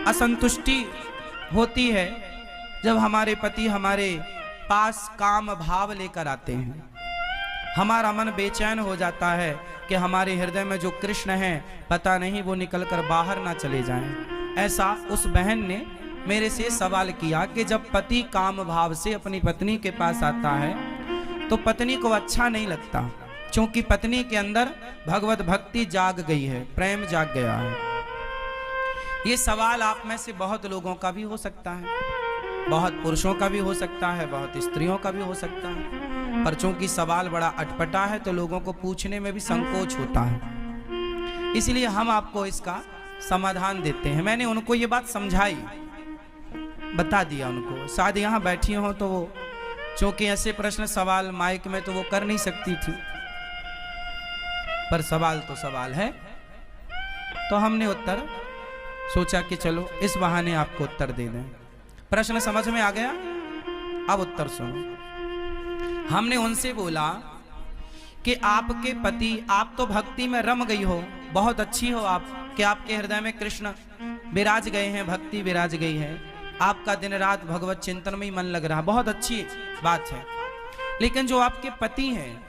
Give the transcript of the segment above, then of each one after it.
असंतुष्टि होती है जब हमारे पति हमारे पास काम भाव लेकर आते हैं। हमारा मन बेचैन हो जाता है कि हमारे हृदय में जो कृष्ण हैं पता नहीं वो निकलकर बाहर ना चले जाएं। ऐसा उस बहन ने मेरे से सवाल किया कि जब पति काम भाव से अपनी पत्नी के पास आता है तो पत्नी को अच्छा नहीं लगता, क्योंकि पत्नी के अंदर भगवत भक्ति जाग गई है, प्रेम जाग गया है। ये सवाल आप में से बहुत लोगों का भी हो सकता है, बहुत पुरुषों का भी हो सकता है, बहुत स्त्रियों का भी हो सकता है, पर चूंकि सवाल बड़ा अटपटा है तो लोगों को पूछने में भी संकोच होता है। इसलिए हम आपको इसका समाधान देते हैं। मैंने उनको ये बात समझाई, बता दिया उनको। शायद यहाँ बैठी हो तो वो, चूंकि ऐसे प्रश्न सवाल माइक में तो वो कर नहीं सकती थी, पर सवाल तो सवाल है, तो हमने उत्तर सोचा कि चलो इस बहाने आपको उत्तर दे दें। प्रश्न समझ में आ गया? अब उत्तर सुनो। हमने उनसे बोला कि आपके पति, आप तो भक्ति में रम गई हो, बहुत अच्छी हो आप, कि आपके हृदय में कृष्ण विराज गए हैं, भक्ति विराज गई है, आपका दिन रात भगवत चिंतन में ही मन लग रहा, बहुत अच्छी बात है। लेकिन जो आपके पति हैं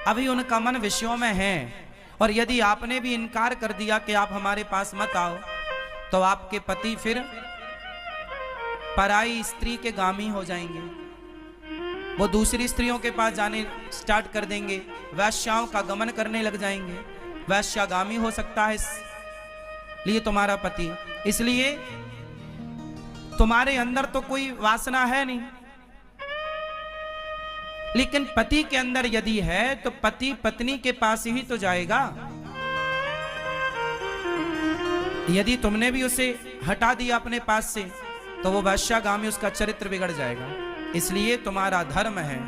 अभी उनका मन विषयों में है, और यदि आपने भी इनकार कर दिया कि आप हमारे पास मत आओ तो आपके पति फिर पराई स्त्री के गामी हो जाएंगे, वो दूसरी स्त्रियों के पास जाने स्टार्ट कर देंगे, वैश्याओं का गमन करने लग जाएंगे, वैश्यागामी हो सकता है इसलिए तुम्हारा पति। इसलिए तुम्हारे अंदर तो कोई वासना है नहीं, लेकिन पति के अंदर यदि है तो पति पत्नी के पास ही तो जाएगा। यदि तुमने भी उसे हटा दिया अपने पास से तो वो वैश्यागामी, उसका चरित्र बिगड़ जाएगा। इसलिए तुम्हारा धर्म है।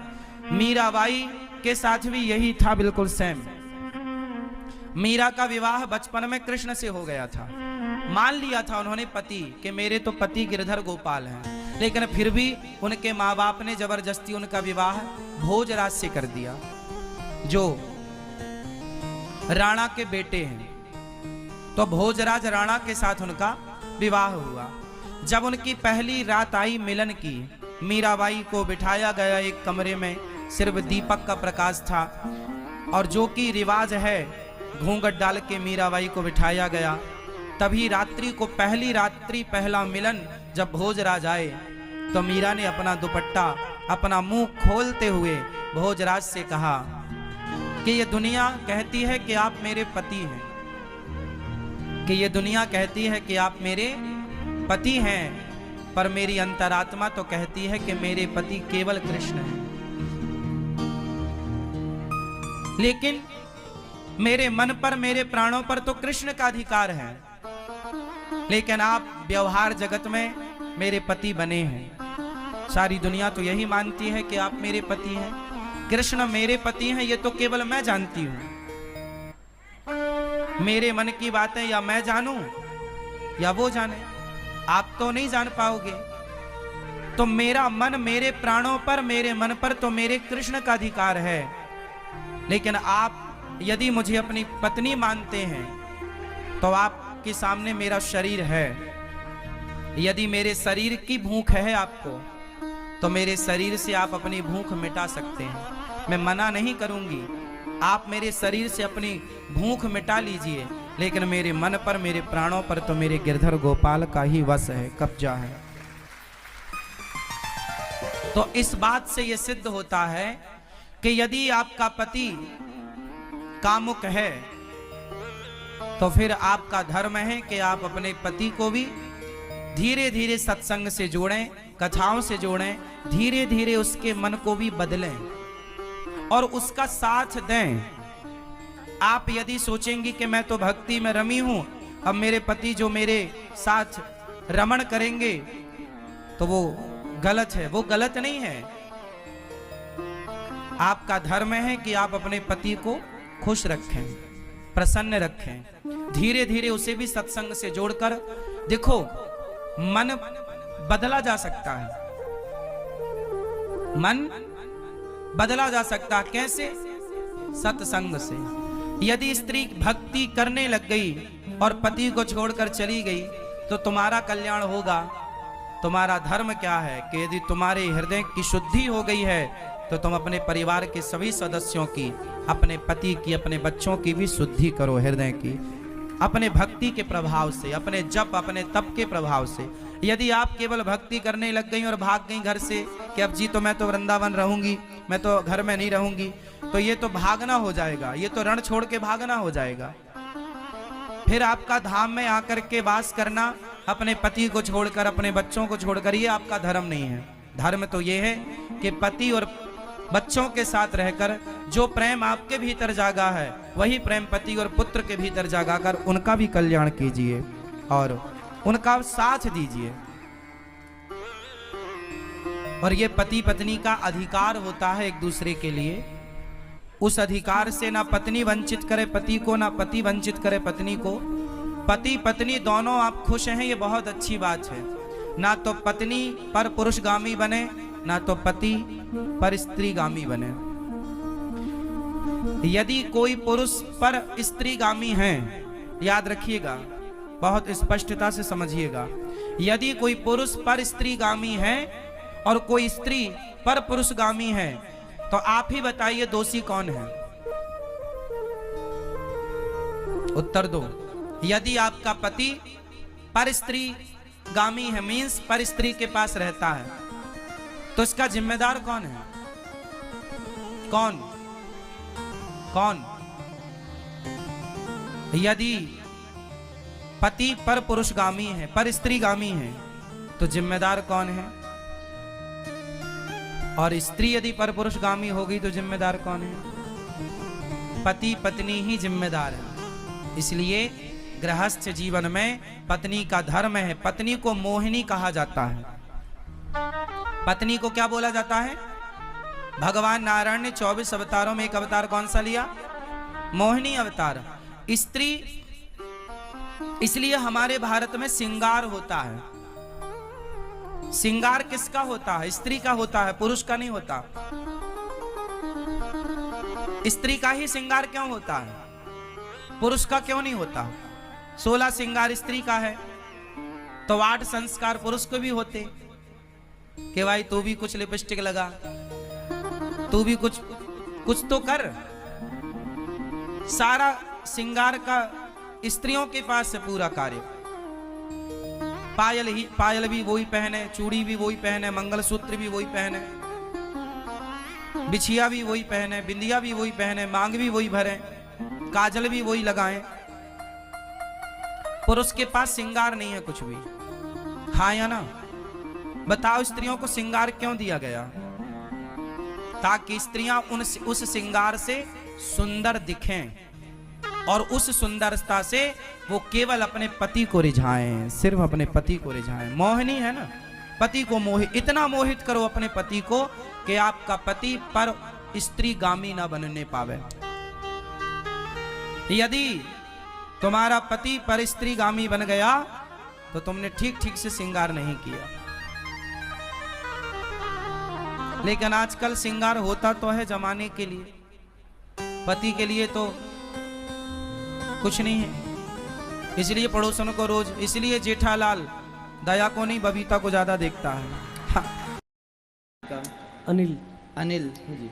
मीराबाई के साथ भी यही था, बिल्कुल सेम। मीरा का विवाह बचपन में कृष्ण से हो गया था, मान लिया था उन्होंने पति कि मेरे तो पति गिरधर गोपाल हैं, लेकिन फिर भी उनके माँ बाप ने जबरदस्ती उनका विवाह भोजराज से कर दिया, जो राणा के बेटे हैं। तो भोजराज राणा के साथ उनका विवाह हुआ। जब उनकी पहली रात आई मिलन की, मीराबाई को बिठाया गया एक कमरे में, सिर्फ दीपक का प्रकाश था, और जो कि रिवाज है घूंघट डाल के मीराबाई को बिठाया गया। तभी रात्रि को, पहली रात्रि पहला मिलन जब भोजराज आए तो मीरा ने अपना दुपट्टा, अपना मुंह खोलते हुए भोजराज से कहा कि ये दुनिया कहती है कि आप मेरे पति हैं, कि ये दुनिया कहती है कि आप मेरे पति हैं, पर मेरी अंतरात्मा तो कहती है कि मेरे पति केवल कृष्ण हैं। लेकिन मेरे मन पर, मेरे प्राणों पर तो कृष्ण का अधिकार है, लेकिन आप व्यवहार जगत में मेरे पति बने हैं। सारी दुनिया तो यही मानती है कि आप मेरे पति हैं, कृष्ण मेरे पति हैं, ये तो केवल मैं जानती हूं। मेरे मन की बातें या मैं जानूं या वो जाने, आप तो नहीं जान पाओगे। तो मेरा मन, मेरे प्राणों पर, मेरे मन पर तो मेरे कृष्ण का अधिकार है। लेकिन आप यदि मुझे अपनी पत्नी मानते हैं तो आपके सामने मेरा शरीर है। यदि मेरे शरीर की भूख है आपको तो मेरे शरीर से आप अपनी भूख मिटा सकते हैं, मैं मना नहीं करूंगी। आप मेरे शरीर से अपनी भूख मिटा लीजिए, लेकिन मेरे मन पर, मेरे प्राणों पर तो मेरे गिरधर गोपाल का ही वश है, कब्जा है। तो इस बात से यह सिद्ध होता है कि यदि आपका पति कामुक है तो फिर आपका धर्म है कि आप अपने पति को भी धीरे धीरे सत्संग से जोड़ें, कथाओं से जोड़ें, धीरे धीरे उसके मन को भी बदलें और उसका साथ दें। आप यदि सोचेंगी कि मैं तो भक्ति में रमी हूं, अब मेरे पति जो मेरे साथ रमण करेंगे तो वो गलत है, वो गलत नहीं है। आपका धर्म है कि आप अपने पति को खुश रखें, प्रसन्न रखें, धीरे धीरे उसे भी सत्संग से जोड़कर। देखो, मन बदला जा सकता है, मन बदला जा सकता है। कैसे? सत्संग से। यदि स्त्री भक्ति करने लग गई और पति को छोड़कर चली गई तो तुम्हारा कल्याण होगा। तुम्हारा धर्म क्या है कि यदि तुम्हारे हृदय की शुद्धि हो गई है तो तुम अपने परिवार के सभी सदस्यों की, अपने पति की, अपने बच्चों की भी शुद्धि करो हृदय की, अपने भक्ति के प्रभाव से, अपने जप, अपने तप के प्रभाव से। यदि आप केवल भक्ति करने लग गई और भाग गई घर से कि अब जी तो मैं तो वृंदावन रहूंगी, मैं तो घर में नहीं रहूंगी, तो ये तो भागना हो जाएगा, ये तो रण छोड़ के भागना हो जाएगा। फिर आपका धाम में आकर के वास करना, अपने पति को छोड़कर, अपने बच्चों को छोड़कर, ये आपका धर्म नहीं है। धर्म तो ये है कि पति और बच्चों के साथ रहकर जो प्रेम आपके भीतर जागा है वही प्रेम पति और पुत्र के भीतर जागा कर उनका भी कल्याण कीजिए और उनका साथ दीजिए। और ये पति पत्नी का अधिकार होता है एक दूसरे के लिए। उस अधिकार से ना पत्नी वंचित करे पति को, ना पति वंचित करे पत्नी को। पति पत्नी दोनों आप खुश हैं, ये बहुत अच्छी बात है। ना तो पत्नी पर पुरुषगामी बने, ना तो पति पर स्त्रीगामी बने। यदि कोई पुरुष पर स्त्रीगामी है, याद रखिएगा, बहुत स्पष्टता से समझिएगा, यदि कोई पुरुष पर स्त्रीगामी है और कोई स्त्री पर पुरुषगामी है, तो आप ही बताइए दोषी कौन है? उत्तर दो। यदि आपका पति पर स्त्री गामी है, मीन्स पर स्त्री के पास रहता है, तो इसका जिम्मेदार कौन है? कौन? कौन? यदि पति पर पुरुषगामी है, पर स्त्रीगामी है, तो जिम्मेदार कौन है? और स्त्री यदि पर पुरुषगामी होगी तो जिम्मेदार कौन है? पति पत्नी ही जिम्मेदार है। इसलिए गृहस्थ जीवन में पत्नी का धर्म है। पत्नी को मोहिनी कहा जाता है। पत्नी को क्या बोला जाता है? भगवान नारायण ने 24 अवतारों में एक अवतार कौन सा लिया? मोहिनी अवतार। स्त्री, इसलिए हमारे भारत में श्रृंगार होता है। श्रृंगार किसका होता है? स्त्री का होता है, पुरुष का नहीं होता। स्त्री का ही श्रृंगार क्यों होता है? पुरुष का क्यों नहीं होता? 16 श्रृंगार स्त्री का है तो 8 संस्कार पुरुष को भी होते कि भाई तू भी कुछ लिपस्टिक लगा, तू भी कुछ तो कर। सारा श्रृंगार का स्त्रियों के पास है पूरा कार्य। पायल भी वही पहने, चूड़ी भी वही पहने, मंगलसूत्र भी वही पहने, बिछिया भी वही पहने, बिंदिया भी वही पहने, मांग भी वही भरे, काजल भी वही लगाएं। पुरुष के पास श्रृंगार नहीं है कुछ भी। हाँ या ना? बताओ, स्त्रियों को श्रृंगार क्यों दिया गया? ताकि स्त्रियां उस श्रृंगार से सुंदर दिखें और उस सुंदरता से वो केवल अपने पति को रिझाएं, सिर्फ अपने पति को रिझाएं। मोहिनी है ना, पति को इतना मोहित करो अपने पति को कि आपका पति पर स्त्रीगामी ना बनने पावे। यदि तुम्हारा पति पर स्त्रीगामी बन गया तो तुमने ठीक से श्रृंगार नहीं किया। लेकिन आजकल श्रृंगार होता तो है जमाने के लिए, पति के लिए तो कुछ नहीं है। इसलिए पड़ोसन को रोज, इसलिए जेठालाल दया को नहीं बबीता को ज्यादा देखता है। हाँ। अनिल अनिल जी।